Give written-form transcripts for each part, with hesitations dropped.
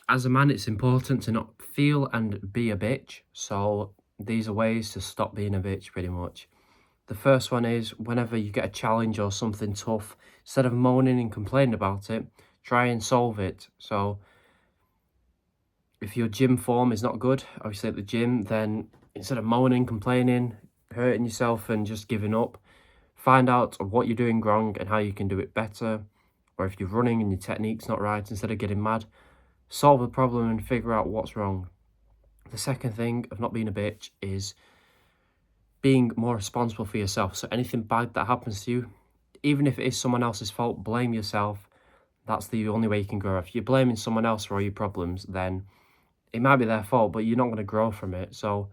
As a man, it's important to not feel and be a bitch. So these are ways to stop being a bitch pretty much. The first one is whenever you get a challenge or something tough, instead of moaning and complaining about it, try and solve it. So if your gym form is not good, obviously at the gym, then instead of moaning, complaining, hurting yourself and just giving up, find out what you're doing wrong and how you can do it better. Or if you're running and your technique's not right, instead of getting mad, solve the problem and figure out what's wrong. The second thing of not being a bitch is being more responsible for yourself. So anything bad that happens to you, even if it is someone else's fault, blame yourself. That's the only way you can grow. If you're blaming someone else for all your problems, then it might be their fault, but you're not going to grow from it. So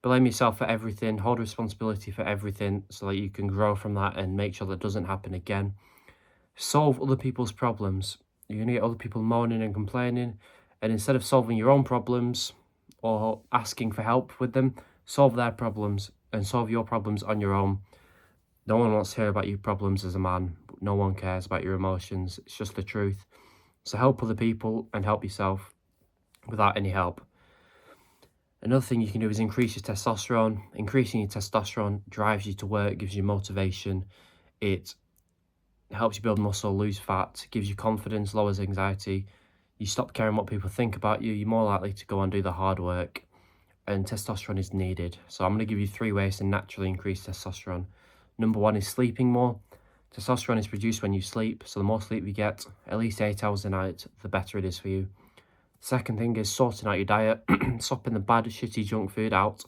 blame yourself for everything, hold responsibility for everything so that you can grow from that and make sure that doesn't happen again. Solve other people's problems. You're going to get other people moaning and complaining, and instead of solving your own problems or asking for help with them, solve their problems and solve your problems on your own. No one wants to hear about your problems as a man. No one cares about your emotions. It's just the truth. So help other people and help yourself without any help. Another thing you can do is increase your testosterone. Increasing your testosterone drives you to work, gives you motivation. It helps you build muscle, lose fat, gives you confidence, lowers anxiety. You stop caring what people think about you. You're more likely to go and do the hard work. And testosterone is needed. So I'm going to give you 3 ways to naturally increase testosterone. Number 1 is sleeping more. Testosterone is produced when you sleep, so the more sleep you get, at least 8 hours a night, the better it is for you. Second thing is sorting out your diet, stopping the bad, shitty junk food out,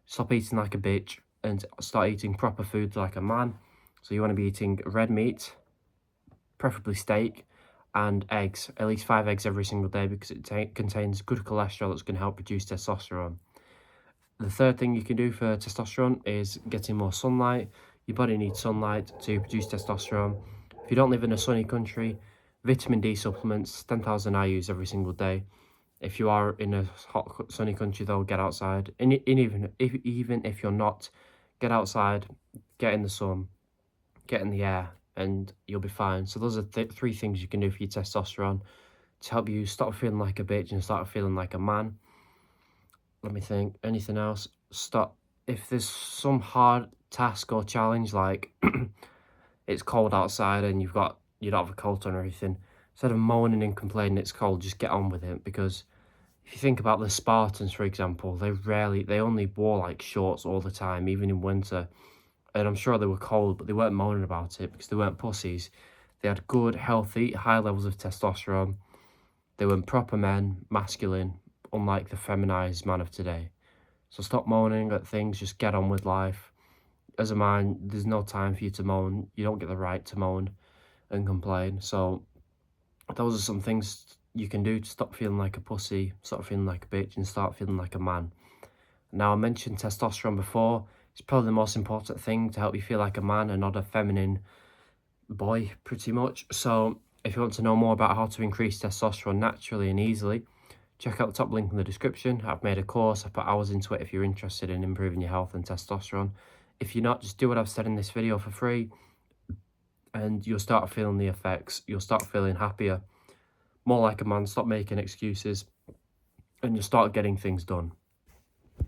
stop eating like a bitch, and start eating proper food like a man. So you want to be eating red meat, preferably steak, and eggs, at least 5 eggs every single day because it contains good cholesterol that's going to help produce testosterone. The third thing you can do for testosterone is getting more sunlight. Your body needs sunlight to produce testosterone. If you don't live in a sunny country, vitamin D supplements, 10,000 IUs every single day. If you are in a hot, sunny country, though, get outside. And even if you're not, get outside, get in the sun, get in the air, and you'll be fine. So those are 3 things you can do for your testosterone to help you stop feeling like a bitch and start feeling like a man. Let me think. Anything else? Stop. If there's some hard task or challenge, like it's cold outside and you don't have a coat on or anything, instead of moaning and complaining it's cold, just get on with it. Because if you think about the Spartans, for example, they only wore like shorts all the time, even in winter. And I'm sure they were cold, but they weren't moaning about it because they weren't pussies. They had good, healthy, high levels of testosterone. They were proper men, masculine, unlike the feminized man of today. So stop moaning at things, just get on with life. As a man, there's no time for you to moan. You don't get the right to moan and complain. So those are some things you can do to stop feeling like a pussy, stop feeling like a bitch, and start feeling like a man. Now, I mentioned testosterone before. It's probably the most important thing to help you feel like a man and not a feminine boy, pretty much. So if you want to know more about how to increase testosterone naturally and easily, check out the top link in the description. I've made a course. I put hours into it if you're interested in improving your health and testosterone. If you're not, just do what I've said in this video for free and you'll start feeling the effects. You'll start feeling happier, more like a man, stop making excuses, and you'll start getting things done.